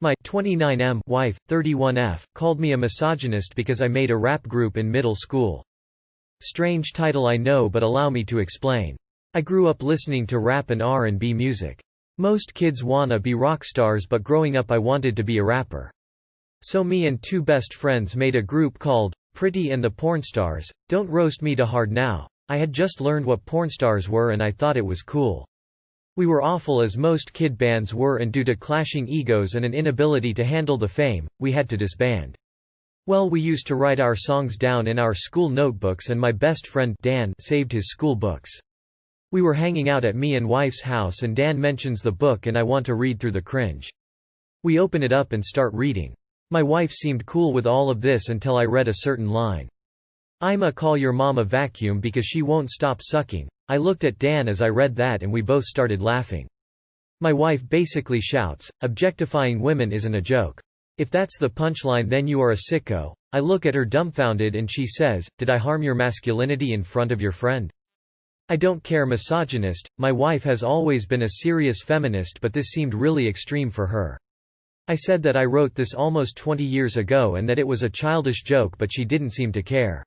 My 29M wife, 31F, called me a misogynist because I made a rap group in middle school. Strange title, I know, but allow me to explain. I grew up listening to rap and R&B music. Most kids wanna be rock stars, but growing up I wanted to be a rapper. So me and two best friends made a group called Pretty and the Pornstars. Don't roast me too hard now. I had just learned what pornstars were and I thought it was cool. We were awful, as most kid bands were, and due to clashing egos and an inability to handle the fame, we had to disband. Well, we used to write our songs down in our school notebooks, and my best friend, Dan, saved his school books. We were hanging out at me and wife's house and Dan mentions the book and I want to read through the cringe. We open it up and start reading. My wife seemed cool with all of this until I read a certain line. "I'ma call your mom a vacuum because she won't stop sucking." I looked at Dan as I read that and we both started laughing. My wife basically shouts, "Objectifying women isn't a joke. If that's the punchline, then you are a sicko." I look at her dumbfounded and she says, "Did I harm your masculinity in front of your friend?" I don't care, misogynist. My wife has always been a serious feminist, but this seemed really extreme for her. I said that I wrote this almost 20 years ago and that it was a childish joke, but she didn't seem to care.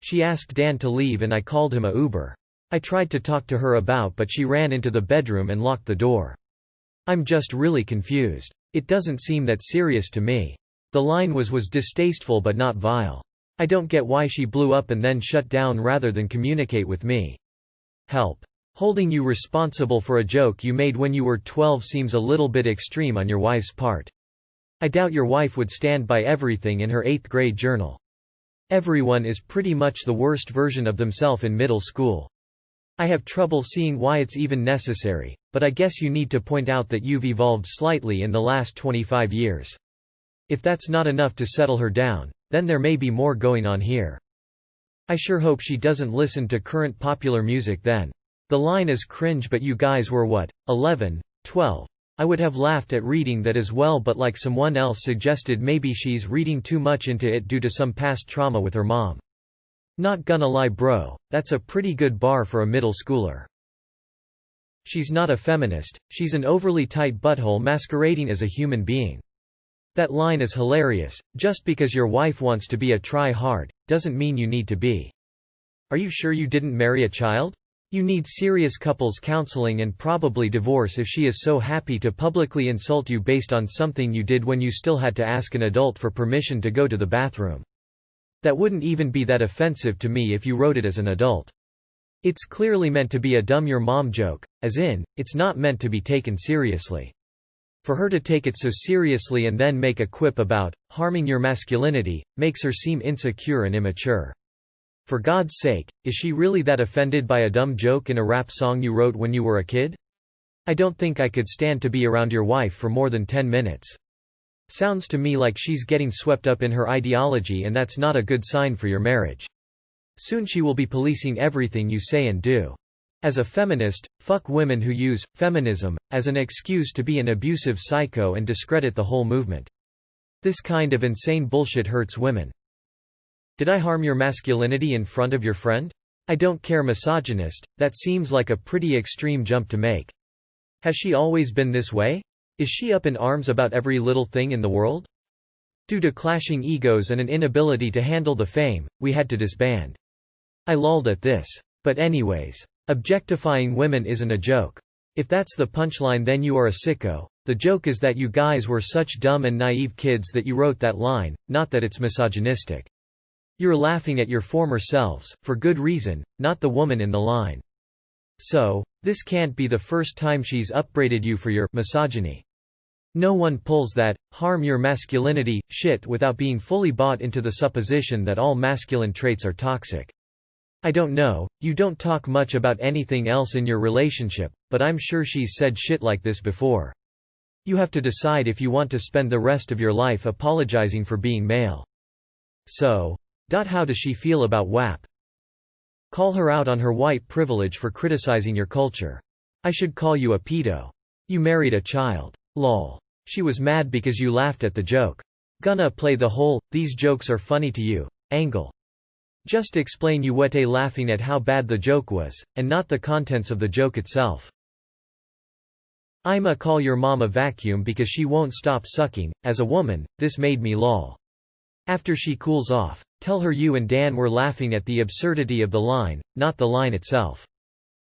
She asked Dan to leave and I called him a Uber. I tried to talk to her about, but she ran into the bedroom and locked the door. I'm just really confused. It doesn't seem that serious to me. The line was distasteful but not vile. I don't get why she blew up and then shut down rather than communicate with me. Help. Holding you responsible for a joke you made when you were 12 seems a little bit extreme on your wife's part. I doubt your wife would stand by everything in her 8th grade journal. Everyone is pretty much the worst version of themselves in middle school. I have trouble seeing why it's even necessary, but I guess you need to point out that you've evolved slightly in the last 25 years. If that's not enough to settle her down, then there may be more going on here. I sure hope she doesn't listen to current popular music then. The line is cringe, but you guys were what, 11, 12? I would have laughed at reading that as well, but like someone else suggested, maybe she's reading too much into it due to some past trauma with her mom. Not gonna lie bro, that's a pretty good bar for a middle schooler. She's not a feminist, she's an overly tight butthole masquerading as a human being. That line is hilarious. Just because your wife wants to be a try-hard, doesn't mean you need to be. Are you sure you didn't marry a child? You need serious couples counseling and probably divorce if she is so happy to publicly insult you based on something you did when you still had to ask an adult for permission to go to the bathroom. That wouldn't even be that offensive to me if you wrote it as an adult. It's clearly meant to be a dumb your mom joke, as in, it's not meant to be taken seriously. For her to take it so seriously and then make a quip about harming your masculinity, makes her seem insecure and immature. For God's sake, is she really that offended by a dumb joke in a rap song you wrote when you were a kid? I don't think I could stand to be around your wife for more than 10 minutes. Sounds to me like she's getting swept up in her ideology, and that's not a good sign for your marriage. Soon she will be policing everything you say and do. As a feminist, fuck women who use feminism as an excuse to be an abusive psycho and discredit the whole movement. This kind of insane bullshit hurts women. Did I harm your masculinity in front of your friend? I don't care, misogynist. That seems like a pretty extreme jump to make. Has she always been this way? Is she up in arms about every little thing in the world? Due to clashing egos and an inability to handle the fame, we had to disband. I lolled at this. But anyways, objectifying women isn't a joke. If that's the punchline, then you are a sicko. The joke is that you guys were such dumb and naive kids that you wrote that line, not that it's misogynistic. You're laughing at your former selves, for good reason, not the woman in the line. So, this can't be the first time she's upbraided you for your misogyny. No one pulls that harm your masculinity shit without being fully bought into the supposition that all masculine traits are toxic. I don't know, you don't talk much about anything else in your relationship, but I'm sure she's said shit like this before. You have to decide if you want to spend the rest of your life apologizing for being male. So, how does she feel about WAP? Call her out on her white privilege for criticizing your culture. I should call you a pedo. You married a child. Lol. She was mad because you laughed at the joke. Gonna play the whole "these jokes are funny to you" angle. Just explain you were laughing at how bad the joke was, and not the contents of the joke itself. I'ma call your mom a vacuum because she won't stop sucking. As a woman, this made me lol. After she cools off, tell her you and Dan were laughing at the absurdity of the line, not the line itself.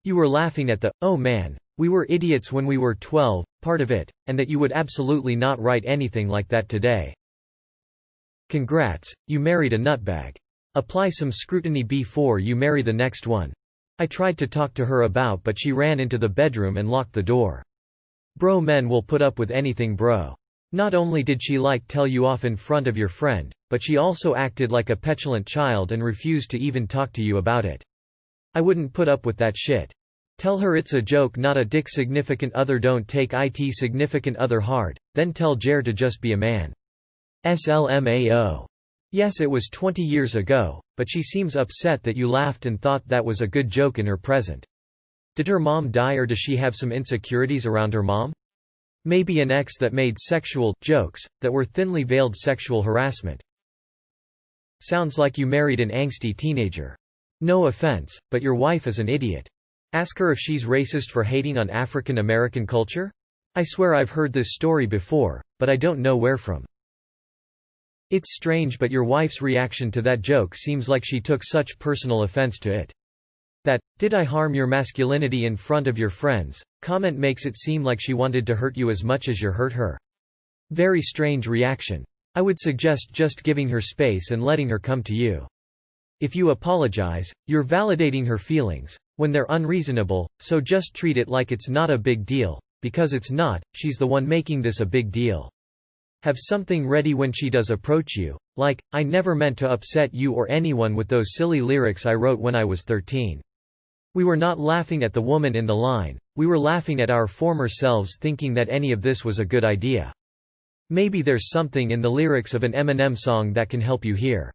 You were laughing at the, oh man, we were idiots when we were 12, part of it, and that you would absolutely not write anything like that today. Congrats, you married a nutbag. Apply some scrutiny before you marry the next one. I tried to talk to her about but she ran into the bedroom and locked the door. Bro men will put up with anything bro. Not only did she tell you off in front of your friend, but she also acted like a petulant child and refused to even talk to you about it. I wouldn't put up with that shit. Tell her it's a joke, not a dick. Significant other, don't take it significant other hard, then tell Jer to just be a man. SLMAO. Yes, it was 20 years ago, but she seems upset that you laughed and thought that was a good joke in her present. Did her mom die or does she have some insecurities around her mom? Maybe an ex that made sexual jokes that were thinly veiled sexual harassment. Sounds like you married an angsty teenager. No offense, but your wife is an idiot. Ask her if she's racist for hating on African American culture? I swear I've heard this story before, but I don't know where from. It's strange, but your wife's reaction to that joke seems like she took such personal offense to it. That, "Did I harm your masculinity in front of your friends?" comment makes it seem like she wanted to hurt you as much as you hurt her. Very strange reaction. I would suggest just giving her space and letting her come to you. If you apologize, you're validating her feelings, when they're unreasonable, so just treat it like it's not a big deal, because it's not. She's the one making this a big deal. Have something ready when she does approach you, like, "I never meant to upset you or anyone with those silly lyrics I wrote when I was 13. We were not laughing at the woman in the line, we were laughing at our former selves thinking that any of this was a good idea. Maybe there's something in the lyrics of an Eminem song that can help you here.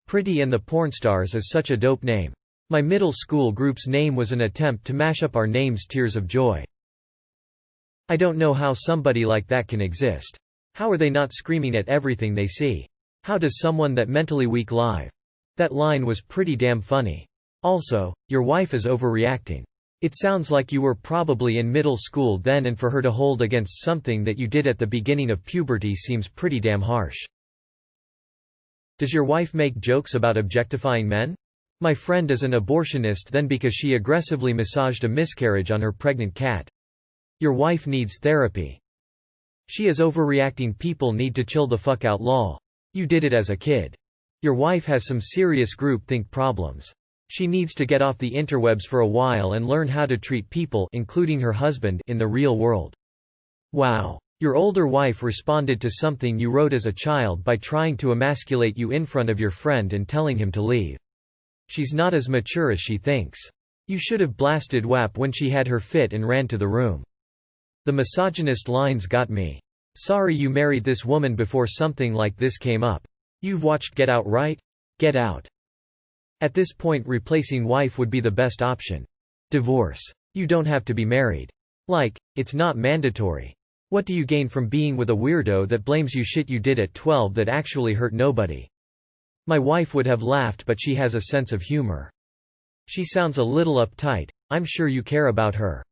Pretty and the Pornstars is such a dope name. My middle school group's name was an attempt to mash up our names, Tears of Joy. I don't know how somebody like that can exist. How are they not screaming at everything they see? How does someone that mentally weak live? That line was pretty damn funny. Also, your wife is overreacting. It sounds like you were probably in middle school then, and for her to hold against something that you did at the beginning of puberty seems pretty damn harsh. Does your wife make jokes about objectifying men? My friend is an abortionist then because she aggressively massaged a miscarriage on her pregnant cat. Your wife needs therapy. She is overreacting. People need to chill the fuck out lol. You did it as a kid. Your wife has some serious groupthink problems. She needs to get off the interwebs for a while and learn how to treat people, including her husband, in the real world. Wow. Your older wife responded to something you wrote as a child by trying to emasculate you in front of your friend and telling him to leave. She's not as mature as she thinks. You should have blasted WAP when she had her fit and ran to the room. The misogynist lines got me. Sorry you married this woman before something like this came up. You've watched Get Out, right? Get Out. At this point, replacing wife would be the best option. Divorce. You don't have to be married. It's not mandatory. What do you gain from being with a weirdo that blames you shit you did at 12 that actually hurt nobody? My wife would have laughed, but she has a sense of humor. She sounds a little uptight. I'm sure you care about her.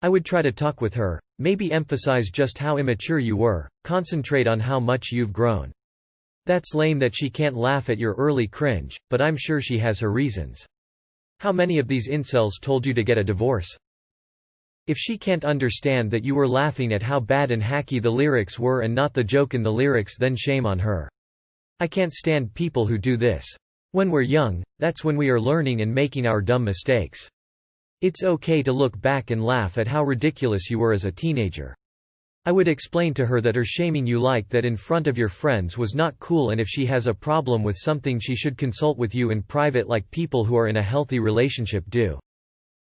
I would try to talk with her, maybe emphasize just how immature you were, concentrate on how much you've grown. That's lame that she can't laugh at your early cringe, but I'm sure she has her reasons. How many of these incels told you to get a divorce? If she can't understand that you were laughing at how bad and hacky the lyrics were and not the joke in the lyrics, then shame on her. I can't stand people who do this. When we're young, that's when we are learning and making our dumb mistakes. It's okay to look back and laugh at how ridiculous you were as a teenager. I would explain to her that her shaming you like that in front of your friends was not cool, and if she has a problem with something she should consult with you in private like people who are in a healthy relationship do.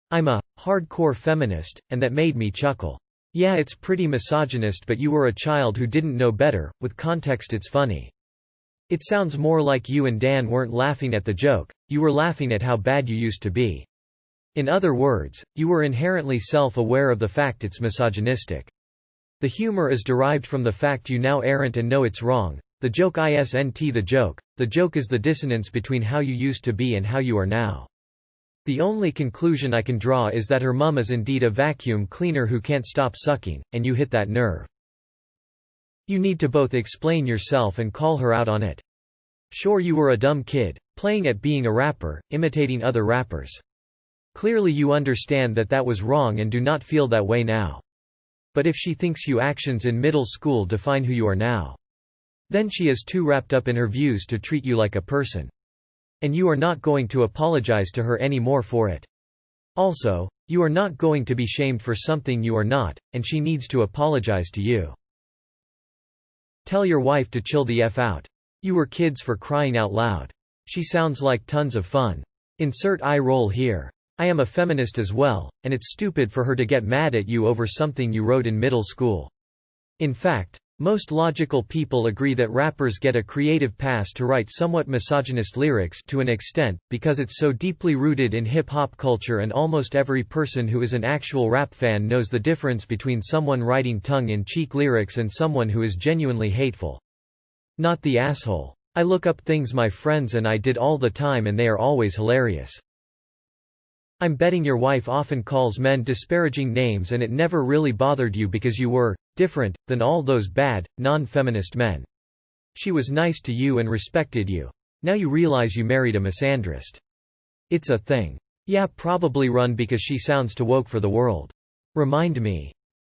I'm a hardcore feminist, and that made me chuckle. Yeah, it's pretty misogynist, but you were a child who didn't know better. With context it's funny. It sounds more like you and Dan weren't laughing at the joke, you were laughing at how bad you used to be. In other words, you were inherently self-aware of the fact it's misogynistic. The humor is derived from the fact you now errant and know it's wrong. The joke isn't the joke. The joke is the dissonance between how you used to be and how you are now. The only conclusion I can draw is that her mum is indeed a vacuum cleaner who can't stop sucking, and you hit that nerve. You need to both explain yourself and call her out on it. Sure, you were a dumb kid, playing at being a rapper, imitating other rappers. Clearly you understand that that was wrong and do not feel that way now. But if she thinks your actions in middle school define who you are now, then she is too wrapped up in her views to treat you like a person. And you are not going to apologize to her anymore for it. Also, you are not going to be shamed for something you are not, and she needs to apologize to you. Tell your wife to chill the F out. You were kids, for crying out loud. She sounds like tons of fun. Insert eye roll here. I am a feminist as well, and it's stupid for her to get mad at you over something you wrote in middle school. In fact, most logical people agree that rappers get a creative pass to write somewhat misogynist lyrics to an extent, because it's so deeply rooted in hip-hop culture, and almost every person who is an actual rap fan knows the difference between someone writing tongue-in-cheek lyrics and someone who is genuinely hateful. Not the asshole. I look up things my friends and I did all the time and they are always hilarious. I'm betting your wife often calls men disparaging names and it never really bothered you because you were different than all those bad, non-feminist men. She was nice to you and respected you. Now you realize you married a misandrist. It's a thing. Yeah, probably run because she sounds too woke for the world. Remind me.